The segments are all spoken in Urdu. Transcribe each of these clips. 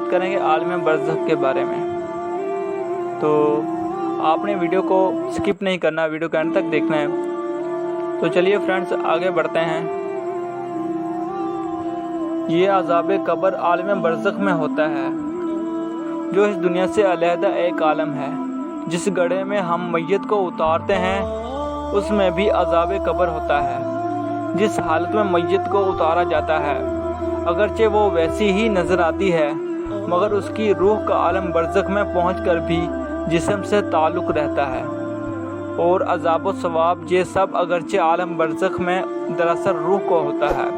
بات کریں گے عالم برزخ کے بارے میں، تو آپ نے ویڈیو کو سکپ نہیں کرنا، ویڈیو کے اینڈ تک دیکھنا ہے۔ تو چلیے فرینڈز آگے بڑھتے ہیں۔ یہ عذاب قبر عالم برزخ میں ہوتا ہے، جو اس دنیا سے علیحدہ ایک عالم ہے۔ جس گڑھے میں ہم میت کو اتارتے ہیں اس میں بھی عذاب قبر ہوتا ہے۔ جس حالت میں میت کو اتارا جاتا ہے اگرچہ وہ ویسی ہی نظر آتی ہے، مگر اس کی روح کا عالم برزخ میں پہنچ کر بھی جسم سے تعلق رہتا ہے۔ اور عذاب و ثواب یہ سب اگرچہ عالم برزخ میں دراصل روح کو ہوتا ہے،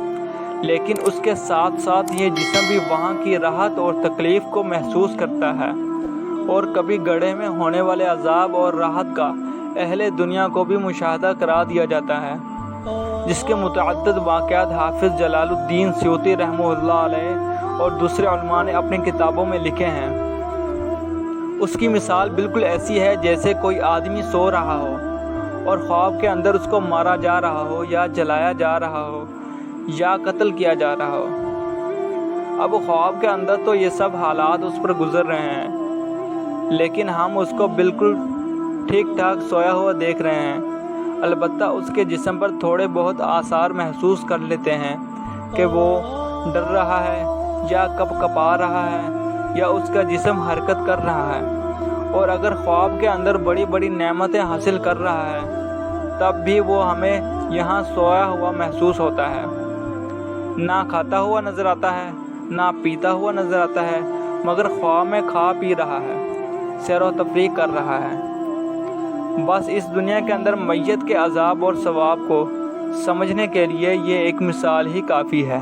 لیکن اس کے ساتھ ساتھ یہ جسم بھی وہاں کی راحت اور تکلیف کو محسوس کرتا ہے۔ اور کبھی گڑھے میں ہونے والے عذاب اور راحت کا اہل دنیا کو بھی مشاہدہ کرا دیا جاتا ہے، جس کے متعدد واقعات حافظ جلال الدین سیوطی رحمہ اللہ علیہ اور دوسرے علماء نے اپنی کتابوں میں لکھے ہیں۔ اس کی مثال بالکل ایسی ہے جیسے کوئی آدمی سو رہا ہو اور خواب کے اندر اس کو مارا جا رہا ہو یا جلایا جا رہا ہو یا قتل کیا جا رہا ہو۔ اب خواب کے اندر تو یہ سب حالات اس پر گزر رہے ہیں، لیکن ہم اس کو بالکل ٹھیک ٹھاک سویا ہوا دیکھ رہے ہیں۔ البتہ اس کے جسم پر تھوڑے بہت آثار محسوس کر لیتے ہیں کہ وہ ڈر رہا ہے یا کپا رہا ہے یا اس کا جسم حرکت کر رہا ہے۔ اور اگر خواب کے اندر بڑی بڑی نعمتیں حاصل کر رہا ہے تب بھی وہ ہمیں یہاں سویا ہوا محسوس ہوتا ہے۔ نہ کھاتا ہوا نظر آتا ہے، نہ پیتا ہوا نظر آتا ہے، مگر خواب میں کھا پی رہا ہے، سیر و تفریح کر رہا ہے۔ بس اس دنیا کے اندر میت کے عذاب اور ثواب کو سمجھنے کے لیے یہ ایک مثال ہی کافی ہے،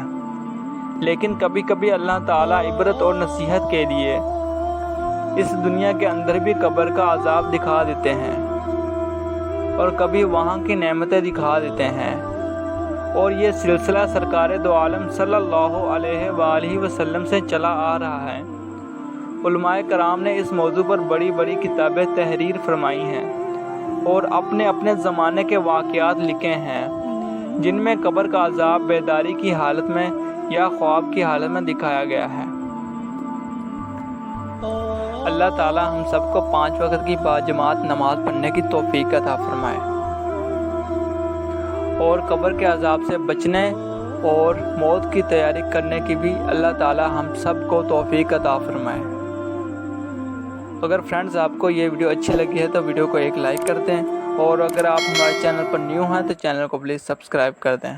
لیکن کبھی کبھی اللہ تعالیٰ عبرت اور نصیحت کے لیے اس دنیا کے اندر بھی قبر کا عذاب دکھا دیتے ہیں اور کبھی وہاں کی نعمتیں دکھا دیتے ہیں۔ اور یہ سلسلہ سرکار دو عالم صلی اللہ علیہ وآلہ وسلم سے چلا آ رہا ہے۔ علماء کرام نے اس موضوع پر بڑی بڑی کتابیں تحریر فرمائی ہیں اور اپنے اپنے زمانے کے واقعات لکھے ہیں، جن میں قبر کا عذاب بیداری کی حالت میں یا خواب کی حالت میں دکھایا گیا ہے۔ اللہ تعالی ہم سب کو 5 وقت کی باجماعت نماز پڑھنے کی توفیق عطا فرمائے، اور قبر کے عذاب سے بچنے اور موت کی تیاری کرنے کی بھی اللہ تعالی ہم سب کو توفیق عطا فرمائے۔ اگر فرینڈز آپ کو یہ ویڈیو اچھی لگی ہے تو ویڈیو کو ایک لائک کر دیں، اور اگر آپ ہمارے چینل پر نیو ہیں تو چینل کو پلیز سبسکرائب کر دیں۔